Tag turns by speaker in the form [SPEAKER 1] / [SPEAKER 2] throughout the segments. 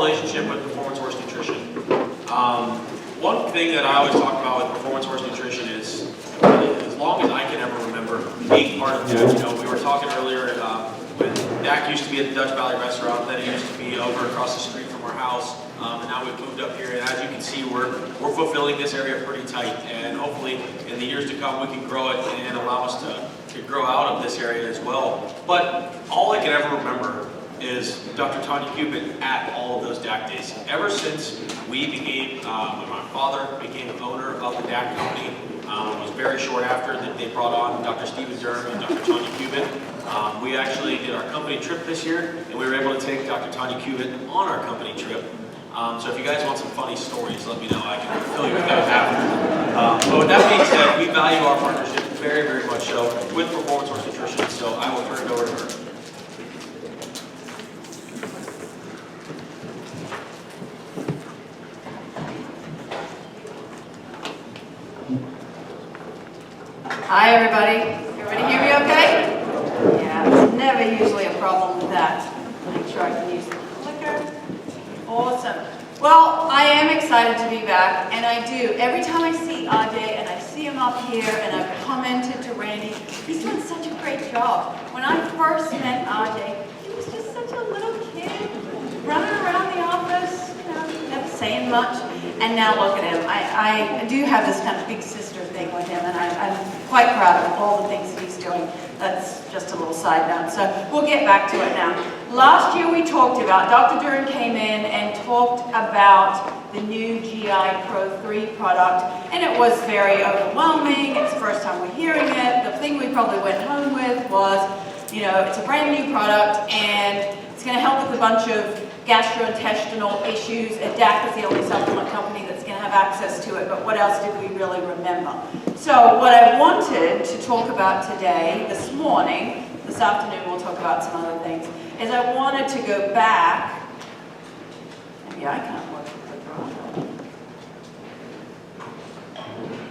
[SPEAKER 1] relationship with performance horse nutrition. One thing that I always talk about with performance horse nutrition is, as long as I can ever remember being part of DAC. You know, we were talking earlier when DAC used to be at the Dutch Valley restaurant, then it used to be over across the street from our house, and now we've moved up here. And as you can see, we're fulfilling this area pretty tight, and hopefully in the years to come we can grow it and allow us to grow out of this area as well. But all I can ever remember is Dr. Tania Cubitt at all of those DAC days. Ever since we became, when my father became the owner of the DAC company, it was very short after that they brought on Dr. Stephen Durham and Dr. Tania Cubitt. We actually did our company trip this year, and we were able to take Dr. Tania Cubitt on our company trip. So if you guys want some funny stories, let me know. I can fill you with those after. But with that being said, we value our partnership very, very much so with Performance Horse Nutrition, so I will turn it over to her.
[SPEAKER 2] Hi everybody. Everybody hear me okay? Yeah, there's never usually a problem with that. Make sure I can use the clicker. Awesome. Well, I am excited to be back, and I do. Every time I see RJ and I see him up here, and I've commented to Randy, he's doing such a great job. When I first met RJ, he was just such a little kid, running around the office, you know, never saying much. And now look at him. I do have this kind of big sister thing with him, and I'm quite proud of all the things that he's doing. That's just a little side note. So we'll get back to it now. Last year we talked about, Dr. Durham came in and talked about the new GI Pro3 product, and it was very overwhelming. It's the first time we're hearing it. The thing we probably went home with was, you know, it's a brand new product, and it's going to help with a bunch of gastrointestinal issues, and DAC is the only supplement company that's going to have access to it, but what else did we really remember? So what I wanted to talk about today, this morning, this afternoon we'll talk about some other things, is I wanted to go back, maybe I can't work with the drone.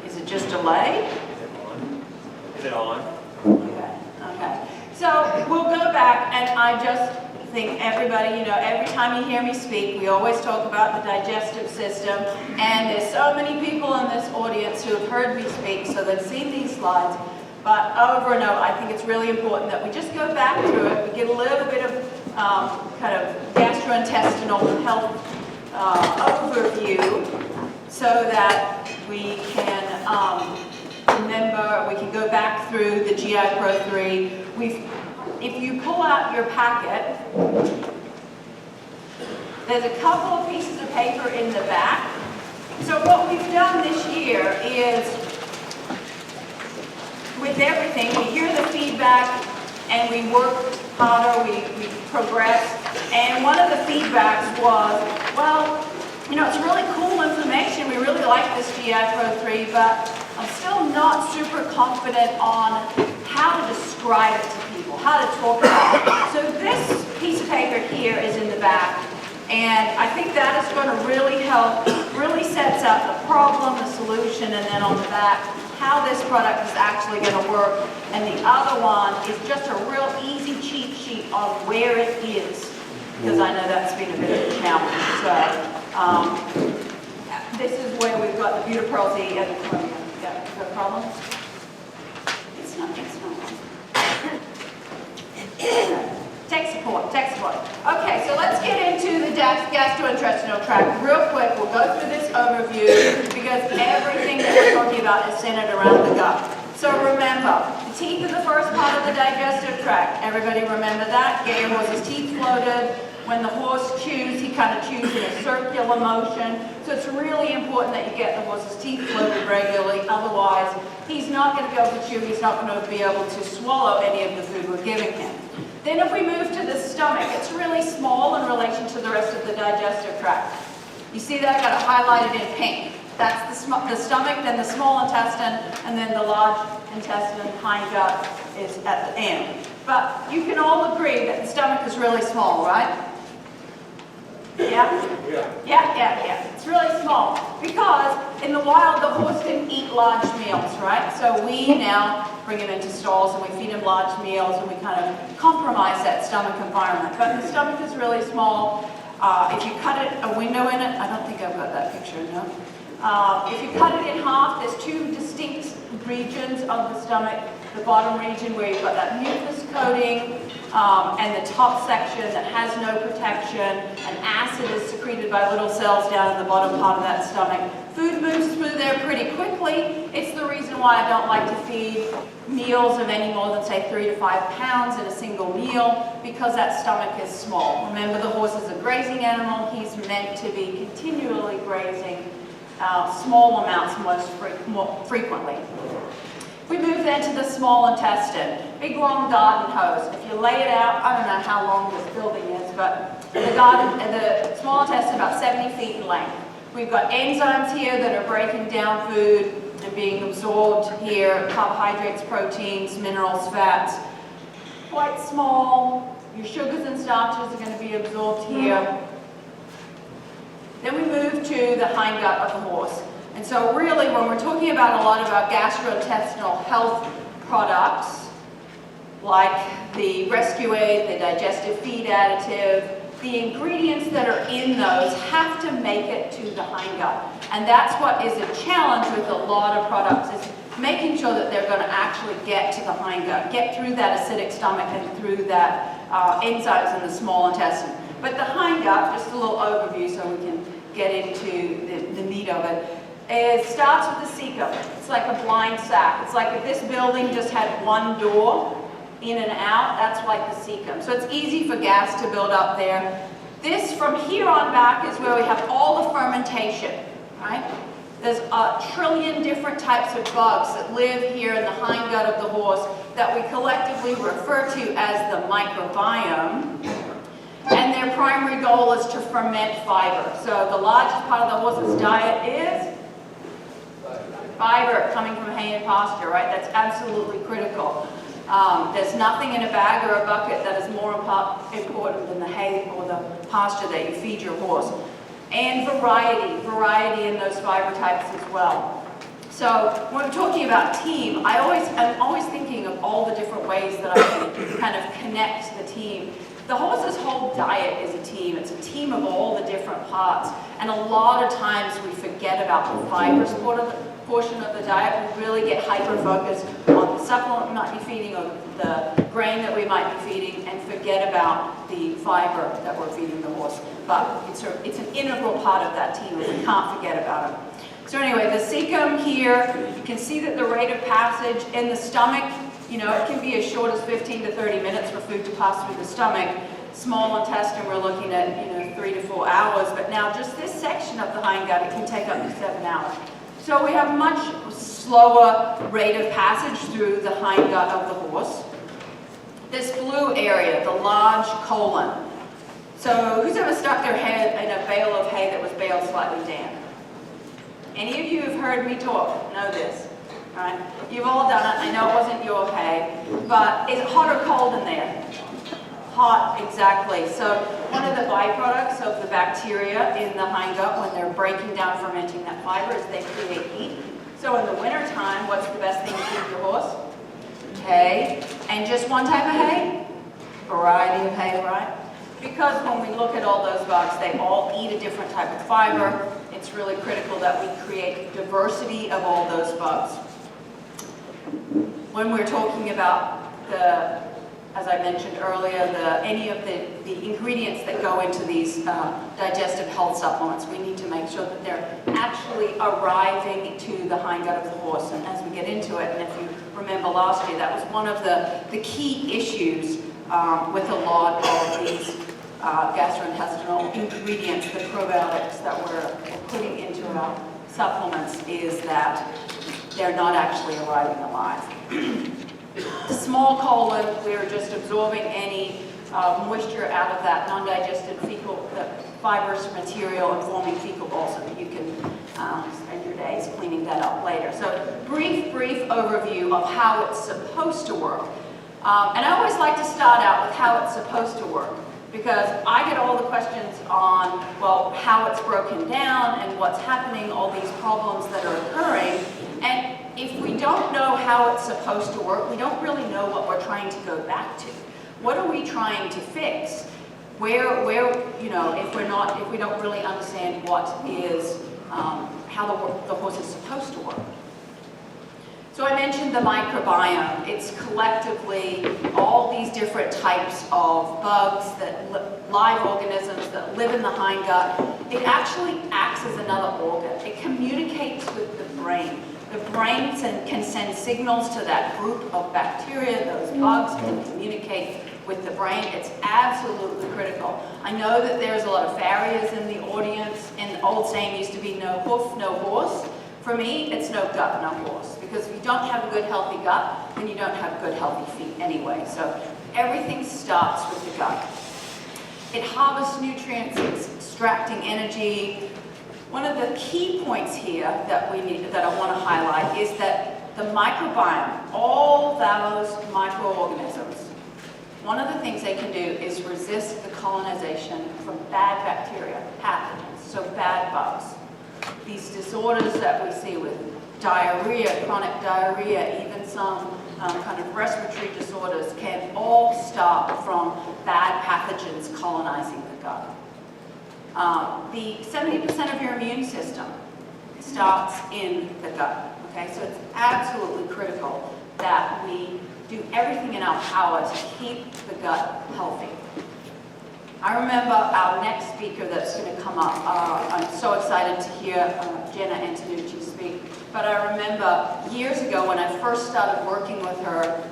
[SPEAKER 2] Is it just delayed?
[SPEAKER 3] Is it on?
[SPEAKER 2] Okay, okay. So we'll go back, and I just think everybody, you know, every time you hear me speak, we always talk about the digestive system, and there's so many people in this audience who have heard me speak, so they've seen these slides, but over and over, I think it's really important that we just go back to it, we get a little bit of kind of gastrointestinal health overview, so that we can remember, we can go back through the GI Pro3. If you pull out your packet, there's a couple of pieces of paper in the back. So what we've done this year is, with everything, we hear the feedback and we work harder, we progress. And one of the feedbacks was, well, you know, it's really cool information. We really like this GI Pro3, but I'm still not super confident on how to describe it to people, how to talk about it. So this piece of paper here is in the back, and I think that is going to really help, really sets out the problem, the solution, and then on the back, how this product is actually going to work. And the other one is just a real easy cheat sheet on where it is, because I know that's been a bit of a challenge. So this is where we've got the Pro3 and the chromium. Yeah, is that a problem? It's not. Tech support. Okay, so let's get into the gastrointestinal tract real quick. We'll go through this overview because everything that we're talking about is centered around the gut. So remember, the teeth are the first part of the digestive tract. Everybody remember that? Get your horse's teeth floated. When the horse chews, he kind of chews in a circular motion. So it's really important that you get the horse's teeth floated regularly. Otherwise, he's not going to be able to chew. He's not going to be able to swallow any of the food we're giving him. Then if we move to the stomach, it's really small in relation to the rest of the digestive tract. You see that? I got it highlighted in pink. That's the stomach, then the small intestine, and then the large intestine, hind gut is at the end. But you can all agree that the stomach is really small, right? Yeah. It's really small because in the wild the horse can eat large meals, right? So we now bring him into stalls and we feed him large meals and we kind of compromise that stomach environment. But the stomach is really small. If you cut it, a window in it, I don't think I've got that picture, no. If you cut it in half, there's two distinct regions of the stomach. The bottom region where you've got that mucus coating, and the top section that has no protection, and acid is secreted by little cells down in the bottom part of that stomach. Food moves through there pretty quickly. It's the reason why I don't like to feed meals of any more than, say, 3 to 5 pounds in a single meal, because that stomach is small. Remember, the horse is a grazing animal. He's meant to be continually grazing small amounts more frequently. We move then to the small intestine, big long garden hose. If you lay it out, I don't know how long this building is, but the small intestine is about 70 feet in length. We've got enzymes here that are breaking down food and being absorbed here, carbohydrates, proteins, minerals, fats. Quite small. Your sugars and starches are going to be absorbed here. Then we move to the hindgut of the horse. And so really, when we're talking about a lot of our gastrointestinal health products, like the Rescue Aid, the digestive feed additive, the ingredients that are in those have to make it to the hindgut. And that's what is a challenge with a lot of products, is making sure that they're going to actually get to the hindgut, get through that acidic stomach and through that enzymes in the small intestine. But the hindgut, just a little overview so we can get into the meat of it, it starts with the cecum. It's like a blind sac. It's like if this building just had one door in and out, that's like the cecum. So it's easy for gas to build up there. This, from here on back, is where we have all the fermentation, right? There's a trillion different types of bugs that live here in the hindgut of the horse that we collectively refer to as the microbiome. And their primary goal is to ferment fiber. So the largest part of the horse's diet is fiber coming from hay and pasture, right? That's absolutely critical. There's nothing in a bag or a bucket that is more important than the hay or the pasture that you feed your horse. And variety in those fiber types as well. So when we're talking about team, I'm always thinking of all the different ways that I can kind of connect the team. The horse's whole diet is a team. It's a team of all the different parts. And a lot of times we forget about the fibrous portion of the diet. We really get hyper-focused on the supplement we might be feeding or the grain that we might be feeding and forget about the fiber that we're feeding the horse. But it's an integral part of that team, and we can't forget about it. So anyway, the cecum here, you can see that the rate of passage in the stomach, it can be as short as 15 to 30 minutes for food to pass through the stomach. Small intestine, we're looking at 3 to 4 hours, but now just this section of the hindgut, it can take up to 7 hours. So we have much slower rate of passage through the hindgut of the horse. This blue area, the large colon. So who's ever stuck their head in a bale of hay that was baled slightly damp? Any of you who've heard me talk know this, right? You've all done it. I know it wasn't your hay, but is it hot or cold in there? Hot, exactly. So one of the byproducts of the bacteria in the hindgut when they're breaking down, fermenting that fiber, is they create heat. So in the wintertime, what's the best thing to feed your horse? Hay. And just one type of hay? Variety of hay, right? Because when we look at all those bugs, they all eat a different type of fiber. It's really critical that we create diversity of all those bugs. When we're talking about as I mentioned earlier, any of the ingredients that go into these digestive health supplements, we need to make sure that they're actually arriving to the hindgut of the horse. And as we get into it, and if you remember last year, that was one of the key issues with a lot of these gastrointestinal ingredients, the probiotics that we're putting into our supplements, is that they're not actually arriving alive. The small colon, we're just absorbing any moisture out of that non-digested fecal, the fibrous material, and forming fecal balls so that you can spend your days cleaning that up later. So brief overview of how it's supposed to work. And I always like to start out with how it's supposed to work, because I get all the questions on, well, how it's broken down and what's happening, all these problems that are occurring. And if we don't know how it's supposed to work, we don't really know what we're trying to go back to. What are we trying to fix? you know, if we don't really understand what is, how the horse is supposed to work. So I mentioned the microbiome. It's collectively all these different types of bugs, live organisms that live in the hindgut. It actually acts as another organ. It communicates with the brain. The brain can send signals to that group of bacteria. Those bugs can communicate with the brain. It's absolutely critical. I know that there's a lot of farriers in the audience, and the old saying used to be no hoof, no horse. For me, it's no gut, no horse. Because if you don't have a good healthy gut, then you don't have good healthy feet anyway. So everything starts with the gut. It harvests nutrients, it's extracting energy. One of the key points here that I want to highlight is that the microbiome, all those microorganisms, one of the things they can do is resist the colonization from bad bacteria, pathogens, so bad bugs. These disorders that we see with diarrhea, chronic diarrhea, even some kind of respiratory disorders can all start from bad pathogens colonizing the gut. The 70% of your immune system starts in the gut, okay? So it's absolutely critical that we do everything in our power to keep the gut healthy. I remember our next speaker that's going to come up. I'm so excited to hear Jenna Antonucci speak. But I remember years ago when I first started working with her,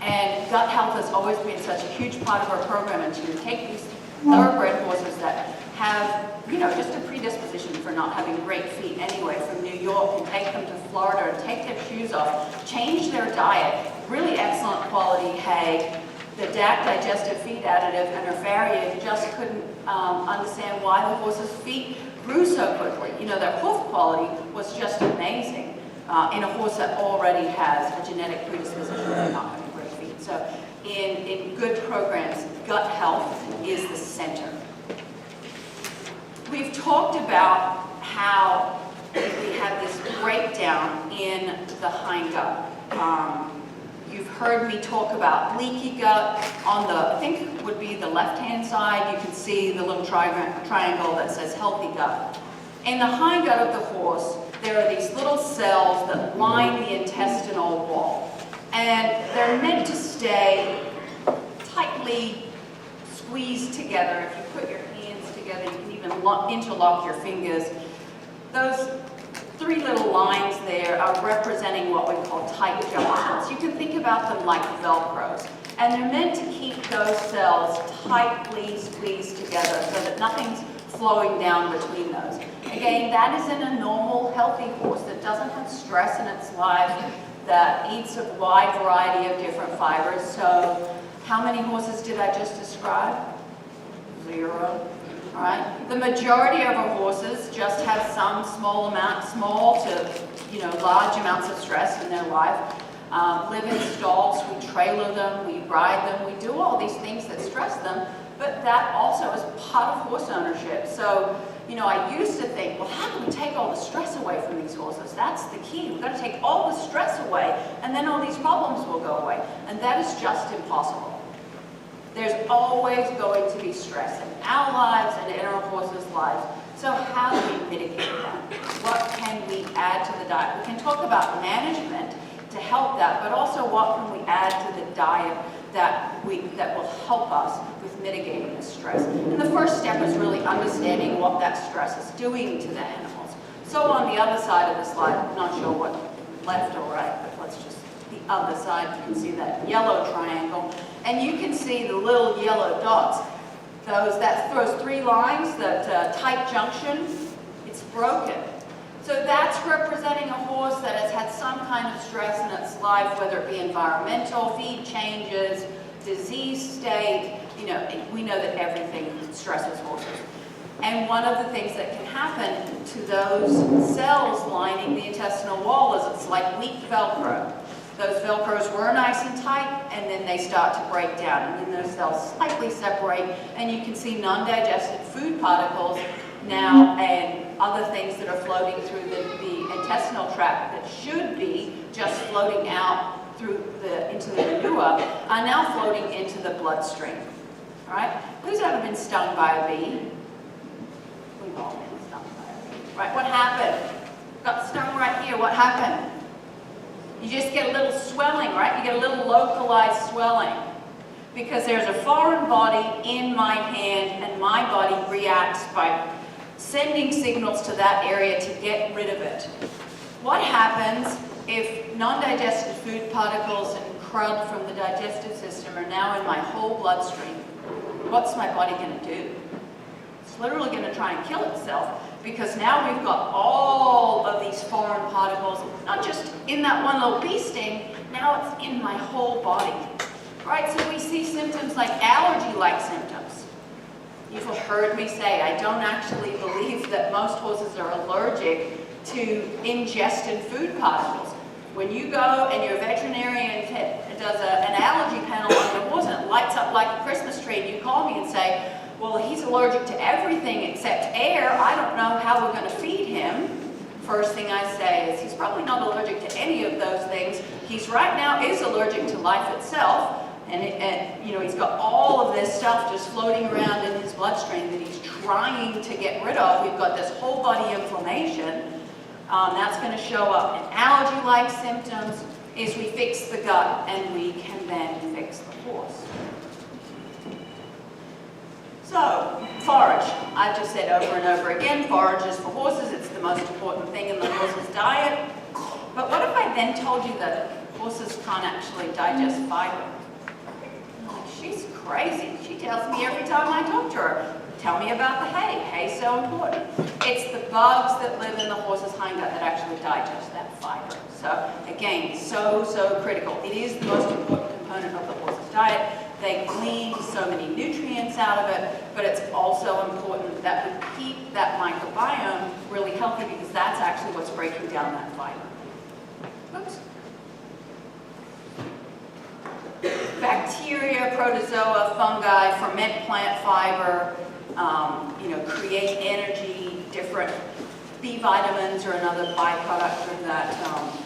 [SPEAKER 2] and gut health has always been such a huge part of our program, and she would take these thoroughbred horses that have, you know, just a predisposition for not having great feet anyway from New York, and take them to Florida and take their shoes off, change their diet, really excellent quality hay, the DAC digestive feed additive, and her farrier just couldn't understand why the horse's feet grew so quickly. You know, their hoof quality was just amazing in a horse that already has a genetic predisposition for not having great feet. So in good programs, gut health is the center. We've talked about how we have this breakdown in the hindgut. You've heard me talk about leaky gut. On the, I think would be the left-hand side, you can see the little triangle that says healthy gut. In the hindgut of the horse, there are these little cells that line the intestinal wall. And they're meant to stay tightly squeezed together. If you put your hands together, you can even interlock your fingers. Those three little lines there are representing what we call tight junctions. You can think about them like Velcros. And they're meant to keep those cells tightly squeezed together so that nothing's flowing down between those. Again, that is in a normal, healthy horse that doesn't have stress in its life, that eats a wide variety of different fibers. So how many horses did I just describe? 0. All right. The majority of our horses just have some small to, you know, large amounts of stress in their life. Live in stalls, we trailer them, we ride them, we do all these things that stress them, but that also is part of horse ownership. So, you know, I used to think, well, how can we take all the stress away from these horses? That's the key. We've got to take all the stress away, and then all these problems will go away. And that is just impossible. There's always going to be stress in our lives and in our horses' lives. So how do we mitigate that? What can we add to the diet? We can talk about management to help that, but also what can we add to the diet that will help us with mitigating the stress. And the first step is really understanding what that stress is doing to the animals. So on the other side of the slide, I'm not sure what left or right, but let's just the other side, you can see that yellow triangle. And you can see the little yellow dots. Those 3 lines, that tight junction, it's broken. So that's representing a horse that has had some kind of stress in its life, whether it be environmental, feed changes, disease state. You know, we know that everything stresses horses. And one of the things that can happen to those cells lining the intestinal wall is it's like weak Velcro. Those Velcros were nice and tight, and then they start to break down, and then those cells slightly separate, and you can see non-digested food particles now and other things that are floating through the intestinal tract that should be just floating out through into the manure are now floating into the bloodstream. All right? Who's ever been stung by a bee? We've all been stung by a bee. Right? What happened? Got stung right here. What happened? You just get a little swelling, right? You get a little localized swelling because there's a foreign body in my hand and my body reacts by sending signals to that area to get rid of it. What happens if non-digested food particles and crud from the digestive system are now in my whole bloodstream? What's my body going to do? It's literally going to try and kill itself because now we've got all of these foreign particles, not just in that one little bee sting, now it's in my whole body. Right, so we see symptoms like allergy-like symptoms. You've heard me say, I don't actually believe that most horses are allergic to ingested food particles. When you go and your veterinarian does an allergy panel on your horse and it lights up like a Christmas tree, and you call me and say, well, he's allergic to everything except air, I don't know how we're going to feed him. First thing I say is he's probably not allergic to any of those things. He's right now is allergic to life itself. And you know, he's got all of this stuff just floating around in his bloodstream that he's trying to get rid of. We've got this whole body inflammation. That's going to show up in allergy-like symptoms. Is we fix the gut and we can then fix the horse. So, forage. I've just said over and over again, forage is for horses. It's the most important thing in the horse's diet. But what if I then told you that horses can't actually digest fiber? She's crazy. She tells me every time I talk to her, tell me about the hay. Hay's so important. It's the bugs that live in the horse's hindgut that actually digest that fiber. So again, so critical. It is the most important component of the horse's diet. They glean so many nutrients out of it, but it's also important that we keep that microbiome really healthy because that's actually what's breaking down that fiber. Oops. Bacteria, protozoa, fungi, ferment plant fiber, create energy, different B vitamins are another byproduct of that,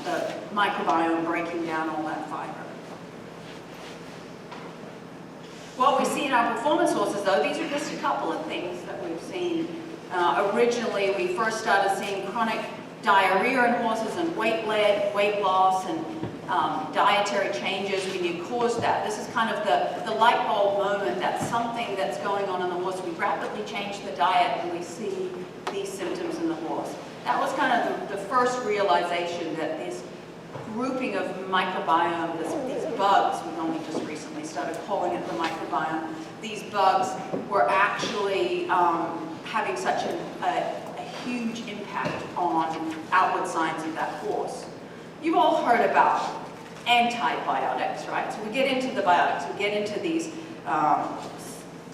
[SPEAKER 2] the microbiome breaking down all that fiber. What we see in our performance horses, though, these are just a couple of things that we've seen. Originally, we first started seeing chronic diarrhea in horses and weight loss, and dietary changes. We knew caused that. This is kind of the light bulb moment. That's something that's going on in the horse. We rapidly change the diet and we see these symptoms in the horse. That was kind of the first realization that this grouping of microbiome, these bugs, we've only just recently started calling it the microbiome, these bugs were actually having such a huge impact on outward signs of that horse. You've all heard about antibiotics, right? So we get into the biotics, we get into these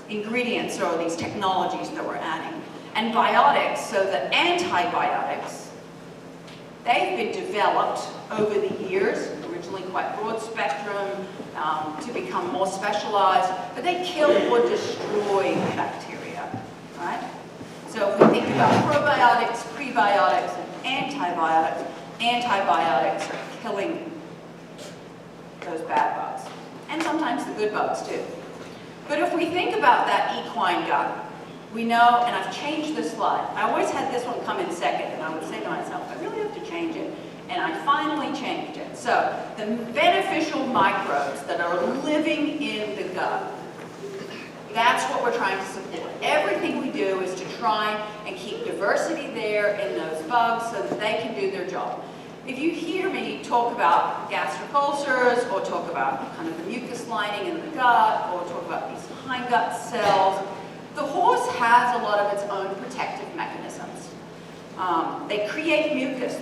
[SPEAKER 2] ingredients or these technologies that we're adding. And biotics, so the antibiotics, they've been developed over the years, originally quite broad spectrum, to become more specialized, but they kill or destroy bacteria, right? So if we think about probiotics, prebiotics, and antibiotics are killing those bad bugs, and sometimes the good bugs too. But if we think about that equine gut, we know, and I've changed this slide. I always had this one come in second, and I would say to myself, I really have to change it. And I finally changed it. So the beneficial microbes that are living in the gut, that's what we're trying to support. Everything we do is to try and keep diversity there in those bugs so that they can do their job. If you hear me talk about gastric ulcers, or talk about kind of the mucus lining in the gut, or talk about these hindgut cells, the horse has a lot of its own protective mechanisms. They create mucus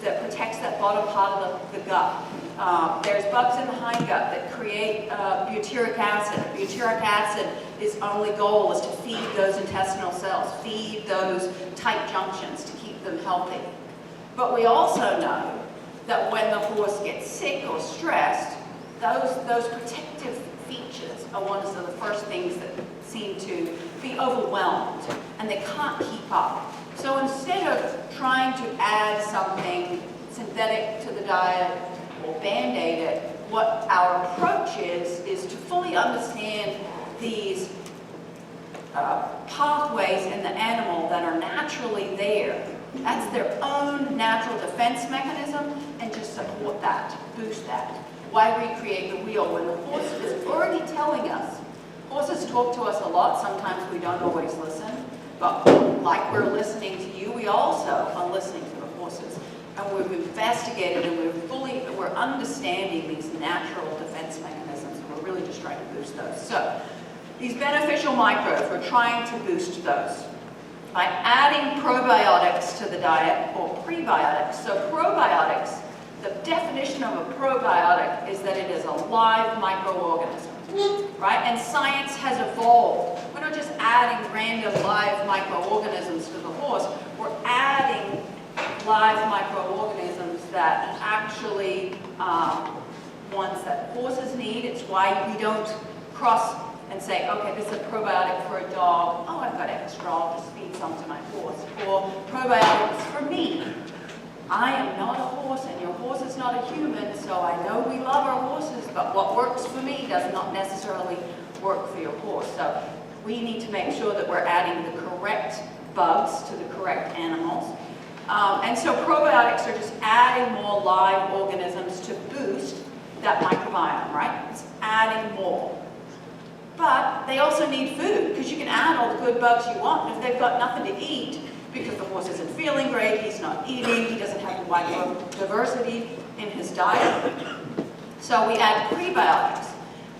[SPEAKER 2] that protects that bottom part of the gut. There's bugs in the hindgut that create butyric acid. Butyric acid, its only goal is to feed those intestinal cells, feed those tight junctions to keep them healthy. But we also know that when the horse gets sick or stressed, those protective features are one of the first things that seem to be overwhelmed, and they can't keep up. So instead of trying to add something synthetic to the diet or band-aid it, what our approach is to fully understand these pathways in the animal that are naturally there. That's their own natural defense mechanism, and just support that, boost that. Why recreate the wheel when the horse is already telling us? Horses talk to us a lot. Sometimes we don't always listen, but like we're listening to you, we also are listening to the horses. And we've investigated and we're understanding these natural defense mechanisms, and we're really just trying to boost those. So these beneficial microbes, we're trying to boost those by adding probiotics to the diet, or prebiotics. So probiotics, the definition of a probiotic is that it is a live microorganism, right? And science has evolved. We're not just adding random live microorganisms to the horse, we're adding live microorganisms that actually ones that horses need. It's why we don't cross and say, okay, this is a probiotic for a dog. Oh, I've got extra, I'll just feed some to my horse. Or probiotics for me. I am not a horse and your horse is not a human, so I know we love our horses, but what works for me does not necessarily work for your horse. So we need to make sure that we're adding the correct bugs to the correct animals. And so probiotics are just adding more live organisms to boost that microbiome, right? It's adding more. But they also need food, because you can add all the good bugs you want. If they've got nothing to eat, because the horse isn't feeling great, he's not eating, he doesn't have the diversity in his diet. So we add prebiotics.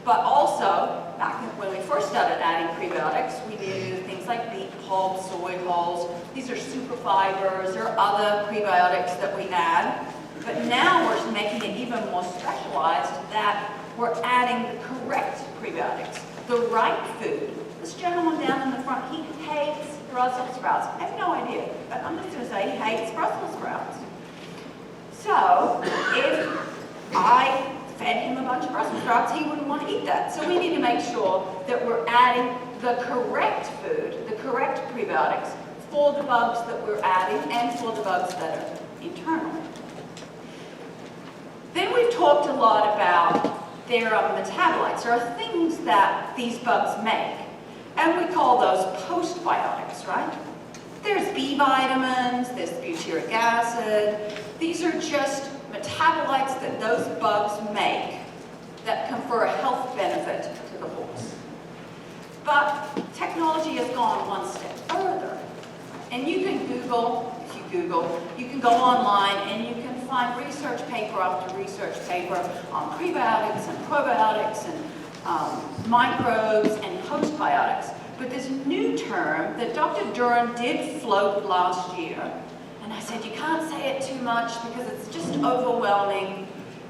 [SPEAKER 2] But also, back when we first started adding prebiotics, we did things like beet pulp, soy hulls. These are super fibers. There are other prebiotics that we add. But now we're making it even more specialized, that we're adding the correct prebiotics, the right food. This gentleman down in the front, he hates Brussels sprouts. I have no idea, but I'm just going to say he hates Brussels sprouts. So if I fed him a bunch of Brussels sprouts, he wouldn't want to eat that. So we need to make sure that we're adding the correct food, the correct prebiotics for the bugs that we're adding and for the bugs that are internal. Then we've talked a lot about their metabolites. There are things that these bugs make, and we call those postbiotics, right? There's B vitamins, there's butyric acid. These are just metabolites that those bugs make that confer a health benefit to the horse. But technology has gone one step further. And you can Google, if you Google, you can go online and you can find research paper after research paper on prebiotics and probiotics and microbes and postbiotics. But this new term that Dr. Duran did float last year, and I said, you can't say it too much because it's just overwhelming,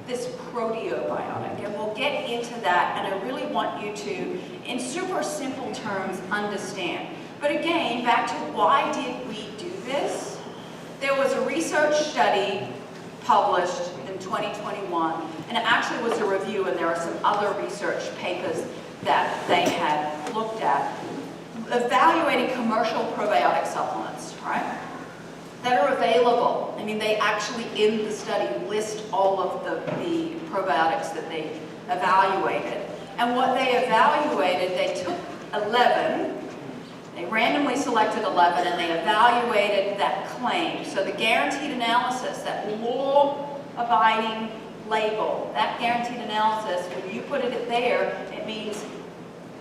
[SPEAKER 2] this proteobiotic. And we'll get into that, and I really want you to, in super simple terms, understand. But again, back to why did we do this? There was a research study published in 2021, and it actually was a review, and there are some other research papers that they had looked at, evaluating commercial probiotic supplements, right, that are available. I mean, they actually, in the study, list all of the probiotics that they evaluated. And what they evaluated, they took 11, they randomly selected 11, and they evaluated that claim. So the guaranteed analysis, that law-abiding label, that guaranteed analysis, when you put it there, it means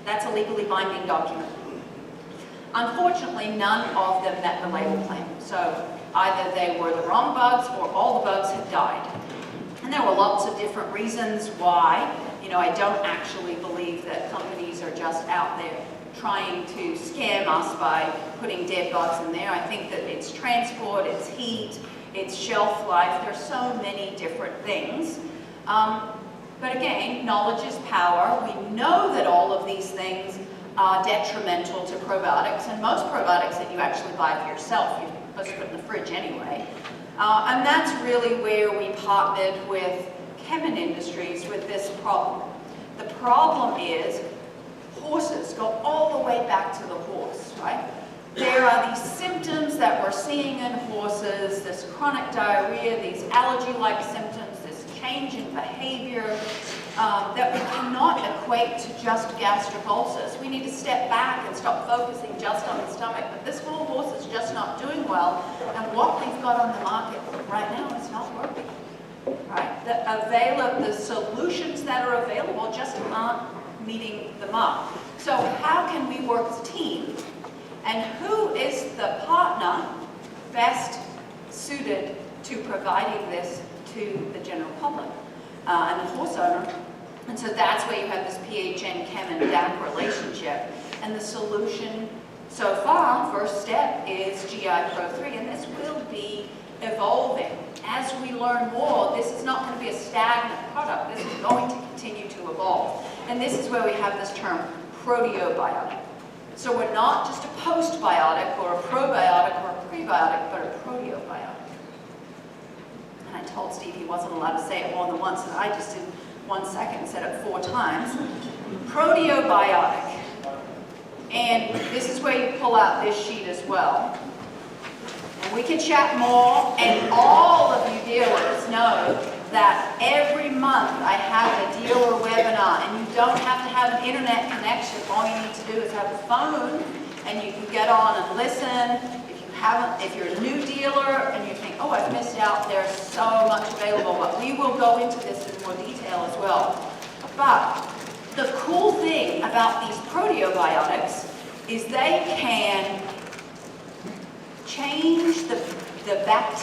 [SPEAKER 2] that's a legally binding document. Unfortunately, none of them met the label claim. So either they were the wrong bugs or all the bugs had died. And there were lots of different reasons why. You know, I don't actually believe that companies are just out there trying to scam us by putting dead bugs in there. I think that it's transport, it's heat, it's shelf life. There's so many different things. But again, knowledge is power. We know that all of these things are detrimental to probiotics, and most probiotics that you actually buy for yourself, you're supposed to put in the fridge anyway. And that's really where we partnered with Chemin Industries with this problem. The problem is horses go all the way back to the horse, right? There are these symptoms that we're seeing in horses, this chronic diarrhea, these allergy-like symptoms, this change in behavior, that we cannot equate to just gastric ulcers. We need to step back and stop focusing just on the stomach. But this little horse is just not doing well, and what we've got on the market right now is not working. Right? The solutions that are available just aren't meeting the mark. So how can we work as a team? And who is the partner best suited to providing this to the general public and the horse owner? And so that's where you have this PHN, Chem, and DAC relationship. And the solution so far, first step, is GI Pro3, and this will be evolving. As we learn more, this is not going to be a stagnant product. This is going to continue to evolve. And this is where we have this term, proteobiotic. So we're not just a postbiotic or a probiotic or a prebiotic, but a proteobiotic. And I told Steve he wasn't allowed to say it more than once, and I just in 1 second said it 4 times. Proteobiotic. And this is where you pull out this sheet as well. And we can chat more, and all of you dealers know that every month I have a dealer webinar, and you don't have to have an internet connection. All you need to do is have a phone, and you can get on and listen. If you're a new dealer and you think, oh, I've missed out, there's so much available, but we will go into this in more detail as well. But the cool thing about these proteobiotics is they can change the bad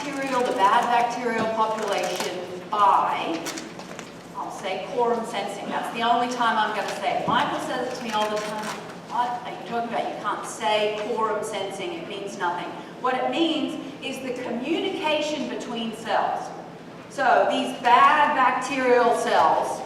[SPEAKER 2] bacterial population by, I'll say, quorum sensing. That's the only time I'm going to say it. Michael says it to me all the time. What are you talking about? You can't say quorum sensing. It means nothing. What it means is the communication between cells. So these bad bacterial cells,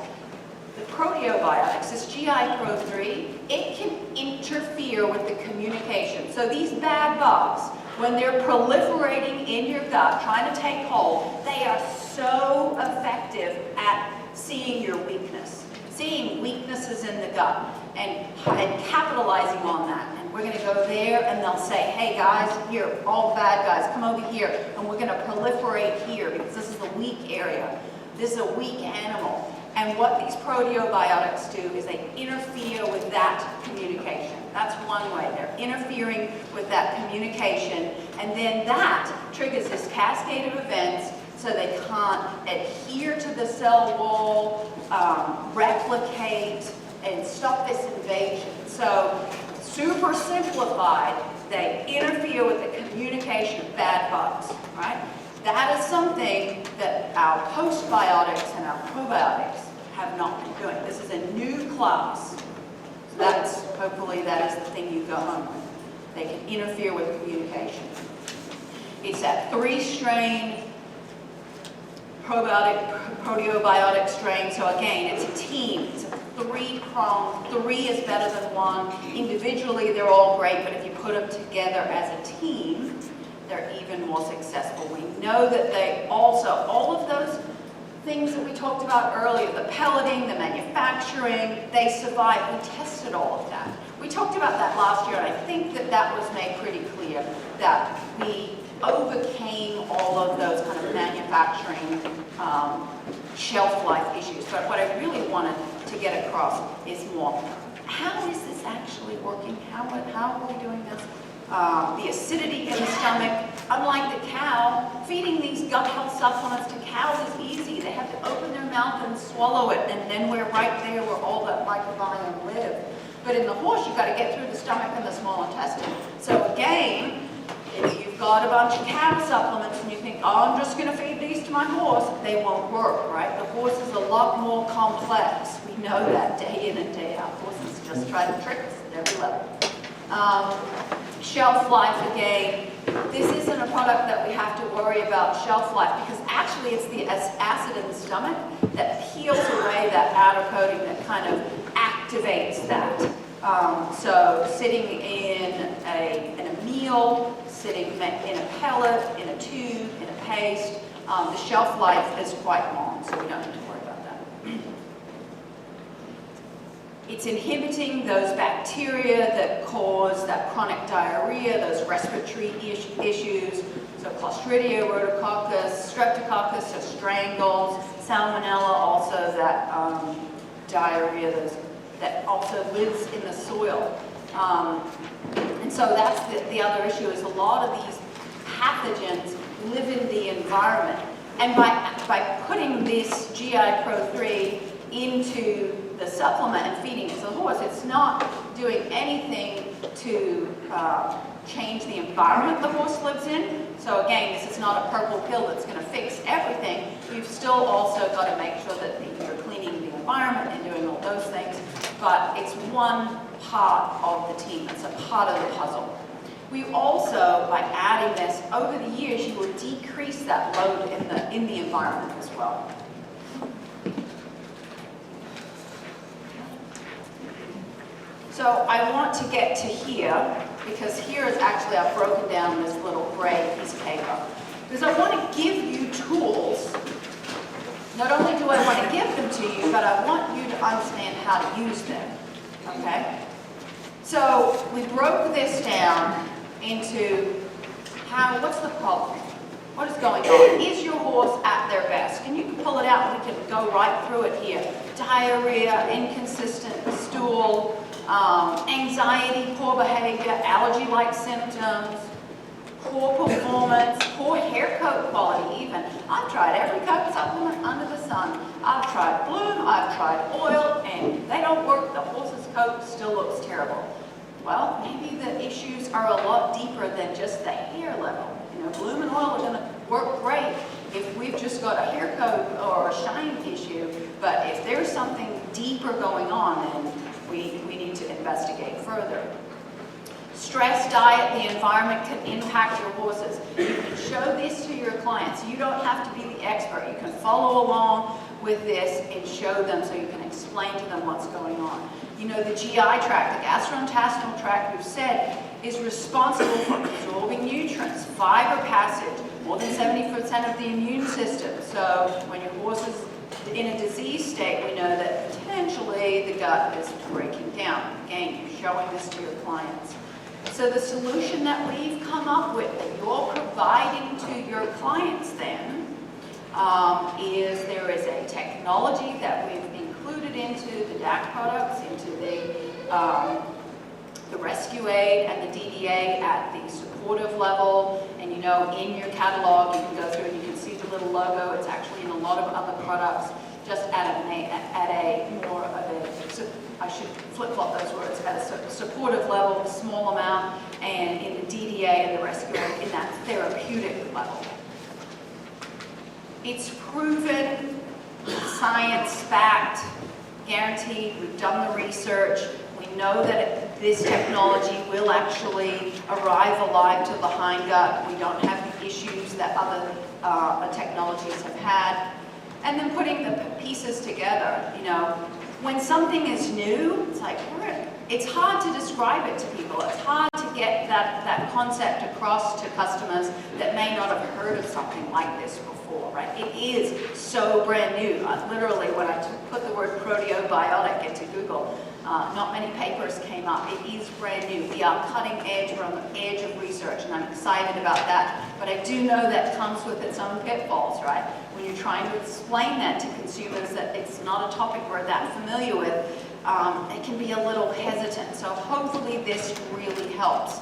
[SPEAKER 2] the proteobiotics, this GI Pro3, it can interfere with the communication. So these bad bugs, when they're proliferating in your gut, trying to take hold, they are so effective at seeing your weakness, seeing weaknesses in the gut, and capitalizing on that. And we're going to go there, and they'll say, hey guys, here, all the bad guys, come over here, and we're going to proliferate here, because this is a weak area. This is a weak animal. And what these proteobiotics do is they interfere with that communication. That's one way. They're interfering with that communication, and then that triggers this cascade of events so they can't adhere to the cell wall, replicate, and stop this invasion. So, super simplified, they interfere with the communication of bad bugs, right? That is something that our postbiotics and our probiotics have not been doing. This is a new class. So hopefully that is the thing you go home with. They can interfere with communication. It's that 3-strain proteobiotic strain. So again, it's a team. It's a 3-pronged. 3 is better than 1. Individually, they're all great, but if you put them together as a team, they're even more successful. We know that they also, all of those things that we talked about earlier, the pelleting, the manufacturing, they survive. We tested all of that. We talked about that last year, and I think that that was made pretty clear, that we overcame all of those kind of manufacturing shelf life issues. But what I really wanted to get across is more, how is this actually working? How are we doing this? The acidity in the stomach, unlike the cow, feeding these gut health supplements to cows is easy. They have to open their mouth and swallow it, and then we're right there where all that microbiome live. But in the horse, you've got to get through the stomach and the small intestine. So again, if you've got a bunch of cow supplements and you think, oh, I'm just going to feed these to my horse, they won't work, right? The horse is a lot more complex. We know that day in and day out. Horses just try to trick us at every level. Shelf life, again, this isn't a product that we have to worry about shelf life, because actually it's the acid in the stomach that peels away that outer coating that kind of activates that. So sitting in a meal, sitting in a pellet, in a tube, in a paste, the shelf life is quite long, so we don't need to worry about that. It's inhibiting those bacteria that cause that chronic diarrhea, those respiratory issues, so Clostridia, Rhodococcus, Streptococcus, so strangles, Salmonella, also that diarrhea that also lives in the soil. And so that's the other issue, is a lot of these pathogens live in the environment. And by putting this GI Pro3 into the supplement and feeding it to the horse, it's not doing anything to change the environment the horse lives in. So again, this is not a purple pill that's going to fix everything. You've still also got to make sure that you're cleaning the environment and doing all those things. But it's one part of the team. It's a part of the puzzle. We also, by adding this, over the years, you will decrease that load in the environment as well. So I want to get to here, because here is actually, I've broken down this little gray piece of paper. Because I want to give you tools. Not only do I want to give them to you, but I want you to understand how to use them, okay? So we broke this down into what's the problem? What is going on? Is your horse at their best? And you can pull it out and we can go right through it here. Diarrhea, inconsistent stool, anxiety, poor behavior, allergy-like symptoms, poor performance, poor hair coat quality even. I've tried every coat supplement under the sun. I've tried Bloom, I've tried oil, and they don't work. The horse's coat still looks terrible. Well, maybe the issues are a lot deeper than just the hair level. You know, Bloom and oil are going to work great if we've just got a hair coat or a shine issue, but if there's something deeper going on, then we need to investigate further. Stress, diet, the environment can impact your horses. You can show this to your clients. You don't have to be the expert. You can follow along with this and show them so you can explain to them what's going on. You know, the GI tract, the gastrointestinal tract, we've said, is responsible for absorbing nutrients, fiber passage, more than 70% of the immune system. So when your horse is in a disease state, we know that potentially the gut is breaking down. Again, you're showing this to your clients. So the solution that we've come up with, that you're providing to your clients then, is there is a technology that we've included into the DAC products, into the Rescue Aid and the DDA at the supportive level. And you know, in your catalog, you can go through and you can see the little logo. It's actually in a lot of other products, just at a more of a, so I should flip-flop those words, at a supportive level, a small amount, and in the DDA and the Rescue Aid in that therapeutic level. It's proven, science-backed, guaranteed. We've done the research. We know that this technology will actually arrive alive to the hindgut. We don't have the issues that other technologies have had. And then putting the pieces together, you know, when something is new, it's like, it's hard to describe it to people. It's hard to get that concept across to customers that may not have heard of something like this before, right? It is so brand new. Literally, when I put the word proteobiotic into Google, not many papers came up. It is brand new. We are cutting edge. We're on the edge of research, and I'm excited about that. But I do know that comes with its own pitfalls, right? When you're trying to explain that to consumers that it's not a topic we're that familiar with, it can be a little hesitant. So hopefully this really helps.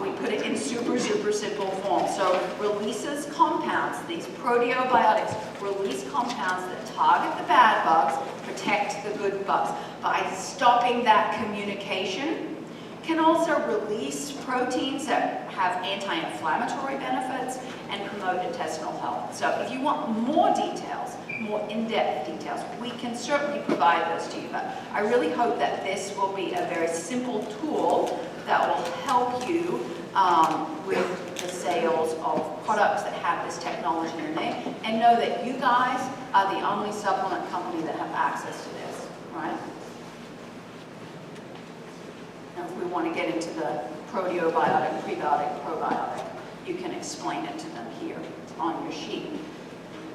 [SPEAKER 2] We put it in super simple form. So releases compounds, these proteobiotics release compounds that target the bad bugs, protect the good bugs. By stopping that communication, can also release proteins that have anti-inflammatory benefits and promote intestinal health. So if you want more details, more in-depth details, we can certainly provide those to you. But I really hope that this will be a very simple tool that will help you with the sales of products that have this technology in there, and know that you guys are the only supplement company that have access to this, right? Now, if we want to get into the proteobiotic, prebiotic, probiotic, you can explain it to them here on your sheet.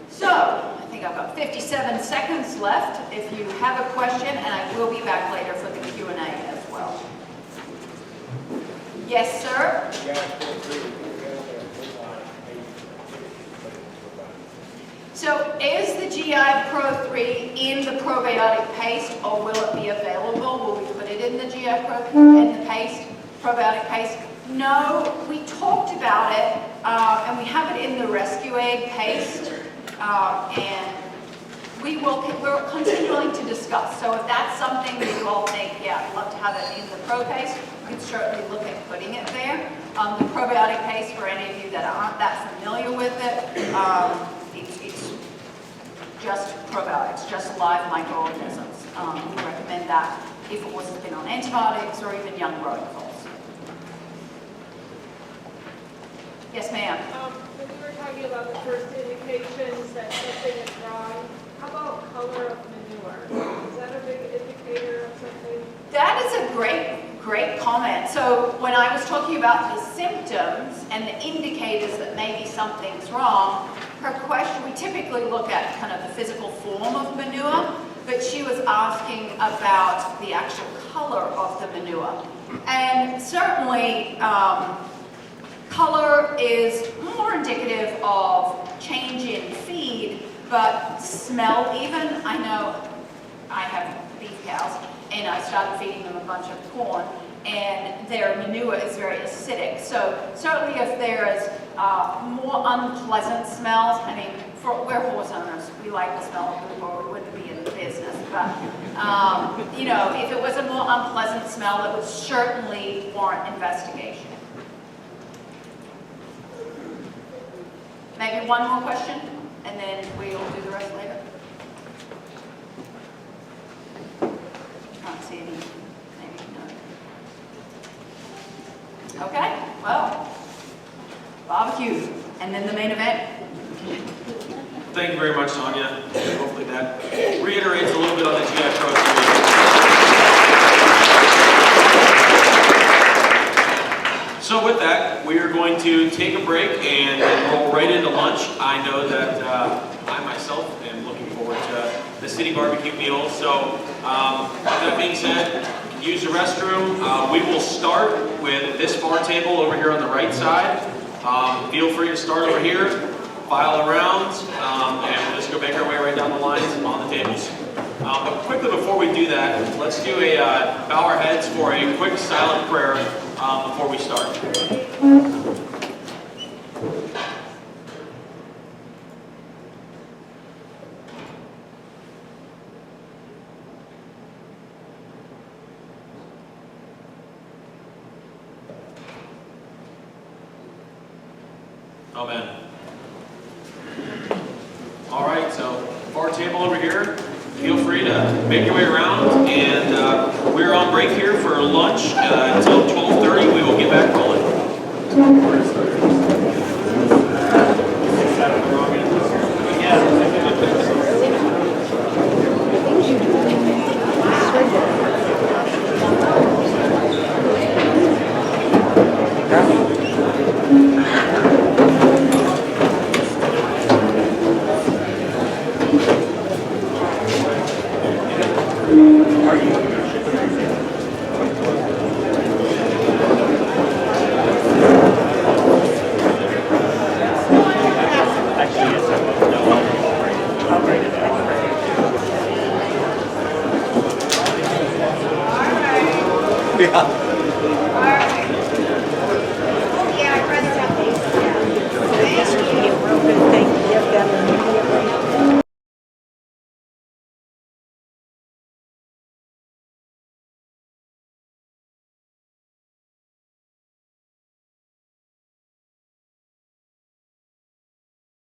[SPEAKER 2] So, I think I've got 57 seconds left if you have a question, and I will be back later for the Q&A as well. Yes, sir? So is the GI Pro3 in the probiotic paste, or will it be available? Will we put it in the GI Pro in the paste, probiotic paste? No, we talked about it, and we have it in the Rescue Aid paste, and we're continuing to discuss. So if that's something that you all think, yeah, I'd love to have it in the Pro paste, we could certainly look at putting it there. The probiotic paste, for any of you that aren't that familiar with it, it's just probiotics, just live microorganisms. We recommend that if a horse has been on antibiotics or even young growing foals. Yes, ma'am.
[SPEAKER 4] When we were talking about the first indications that something is wrong, how about color of manure? Is that a big indicator of something?
[SPEAKER 2] That is a great comment. So when I was talking about the symptoms and the indicators that maybe something's wrong, her question, we typically look at kind of the physical form of manure, but she was asking about the actual color of the manure. And certainly, color is more indicative of change in feed, but smell even. I know I have beef cows, and I started feeding them a bunch of corn, and their manure is very acidic. So certainly if there is more unpleasant smells, I mean, we're horse owners, we like the smell of poop or we wouldn't be in the business, but you know, if it was a more unpleasant smell, it would certainly warrant investigation. Maybe one more question, and then we'll do the rest later. Can't see any, maybe no. Okay, well, barbecue, and then the main event.
[SPEAKER 1] Thank you very much, Tania. Hopefully that reiterates a little bit on the GI Pro3. So with that, we are going to take a break and roll right into lunch. I know that I myself am looking forward to the city barbecue meal. So with that being said, you can use the restroom. We will start with this bar table over here on the right side. Feel free to start over here, file around, and we'll just go make our way right down the lines on the tables. But quickly before we do that, let's do a bow our heads for a quick silent prayer before we start. Amen. All right, so bar table over here. Feel free to make your way around, and we're on break here for lunch until 12:30. We will get back rolling.
[SPEAKER 5] Yeah.